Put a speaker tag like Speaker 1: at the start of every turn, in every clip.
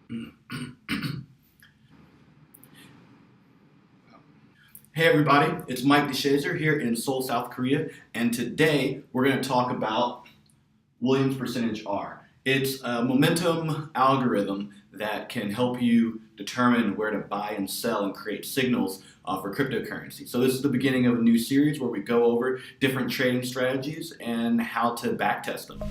Speaker 1: Hey everybody, it's Mike DeShazer here in Seoul, South Korea, and today we're going to talk about Williams percentage R. It's a momentum algorithm that can help you determine where to buy and sell and create signals for cryptocurrency. So this is the beginning of a new series where we go over different trading strategies and how to backtest them.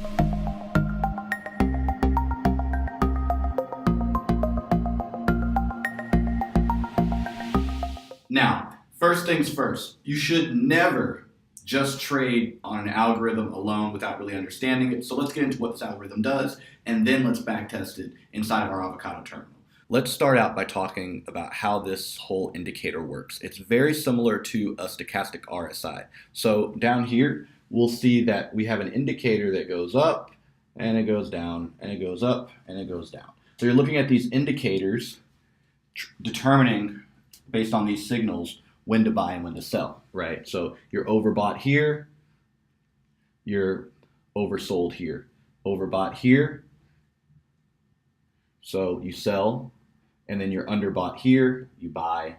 Speaker 1: Now, first things first, you should never just trade on an algorithm alone without really understanding it. So let's get into what this algorithm does, and then let's backtest it inside of our avocado terminal. Let's start out by talking about how this whole indicator works. It's very similar to a stochastic RSI. So down here, we'll see that we have an indicator that goes up, and it goes down, and it goes up, and it goes down. So you're looking at these indicators determining, based on these signals, when to buy and when to sell, right? So you're overbought here, you're oversold here, overbought here, so you sell, and then you're underbought here, you buy,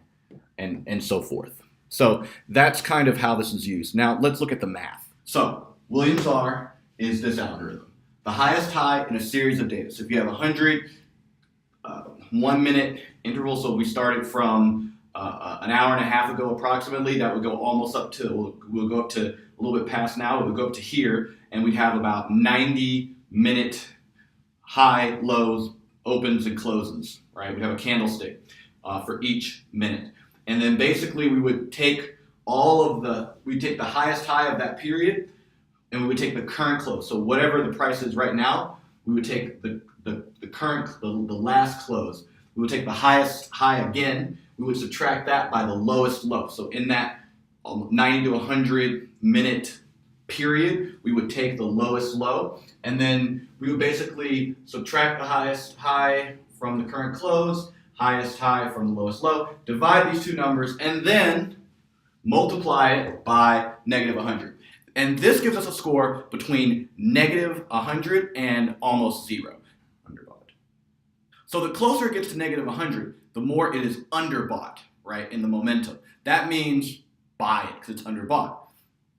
Speaker 1: and so forth. So that's kind of how this is used. Now let's look at the math. So Williams R is this algorithm. The highest high in a series of data. So if you have 100 1 minute intervals, so we started from an hour and a half ago approximately, that would go almost up to, we'll go up to a little bit past now, it would go up to here, and we'd have about 90-minute high, lows, opens, and closes, right? We'd have a candlestick for each minute. And then basically we would take we'd take the highest high of that period, and we would take the current close. So whatever the price is right now, we would take the last close. We would take the highest high again, we would subtract that by the lowest low. So in that 90 to 100 minute period, we would take the lowest low, and then we would basically subtract the highest high from the current close, highest high from the lowest low, divide these two numbers, and then multiply it by negative 100. And this gives us a score between negative 100 and almost zero. Underbought. So the closer it gets to negative 100, the more it is underbought, right, in the momentum. That means buy it because it's underbought.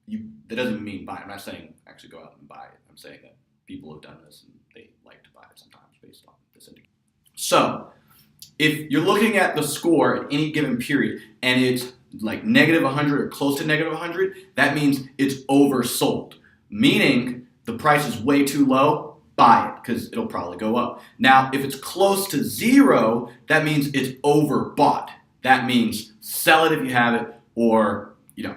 Speaker 1: That doesn't mean buy it. I'm not saying actually go out and buy it. I'm saying that people have done this and they like to buy it sometimes based on this indicator. So if you're looking at the score at any given period and it's like negative 100 or close to negative 100, that means it's oversold, meaning the price is way too low. Buy it because it'll probably go up. Now, if it's close to zero, that means it's overbought. That means sell it if you have it, or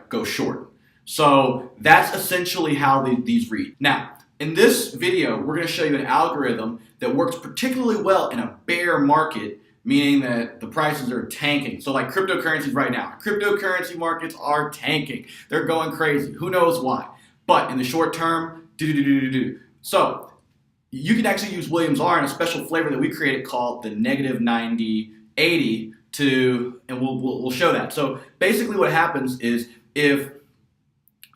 Speaker 1: go short. So that's essentially how these read. Now, in this video, we're going to show you an algorithm that works particularly well in a bear market, meaning that the prices are tanking. So like cryptocurrencies right now, cryptocurrency markets are tanking. They're going crazy. Who knows why? But in the short term, So you can actually use Williams R in a special flavor that we created called the negative 90-80 and we'll show that. So basically what happens is if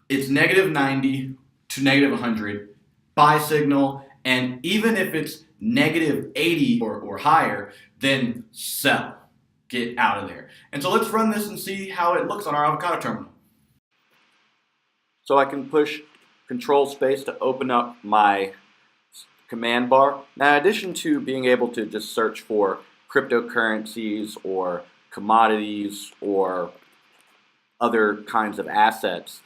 Speaker 1: it's negative 90 to negative 100, buy signal, and even if it's negative 80 or higher, then sell. Get out of there. And so let's run this and see how it looks on our avocado terminal. So I can push Control Space to open up my command bar. Now, in addition to being able to just search for cryptocurrencies or commodities or other kinds of assets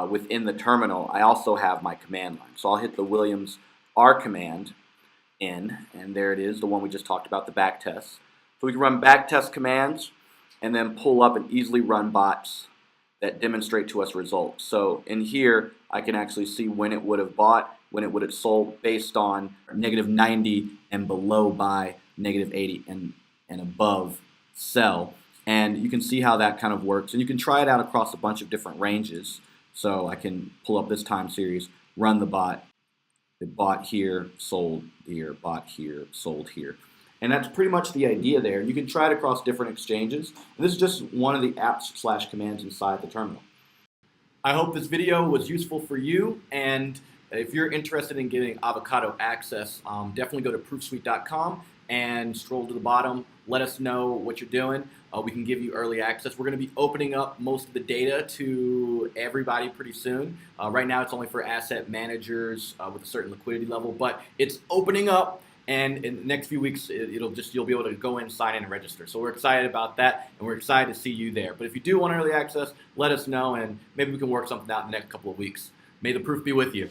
Speaker 1: within the terminal, I also have my command line. So I'll hit the Williams R command in, and there it is, the one we just talked about, the backtest. So we can run backtest commands and then pull up and easily run bots that demonstrate to us results. So in here, I can actually see when it would have bought, when it would have sold based on negative 90 and below buy, negative 80 and above sell. And you can see how that kind of works. And you can try it out across a bunch of different ranges. So I can pull up this time series, run the bot. It bought here, sold here, bought here, sold here. And that's pretty much the idea there. You can try it across different exchanges. And this is just one of the apps/commands inside the terminal. I hope this video was useful for you, and If you're interested in getting avocado access, definitely go to proofsuite.com and scroll to the bottom. Let us know what you're doing. We can give you early access. We're going to be opening up most of the data to everybody pretty soon. Right now, it's only for asset managers with a certain liquidity level, but it's opening up. And in the next few weeks, you'll be able to go in, sign in, and register. So we're excited about that, and we're excited to see you there. But if you do want early access, let us know, and maybe we can work something out in the next couple of weeks. May the proof be with you.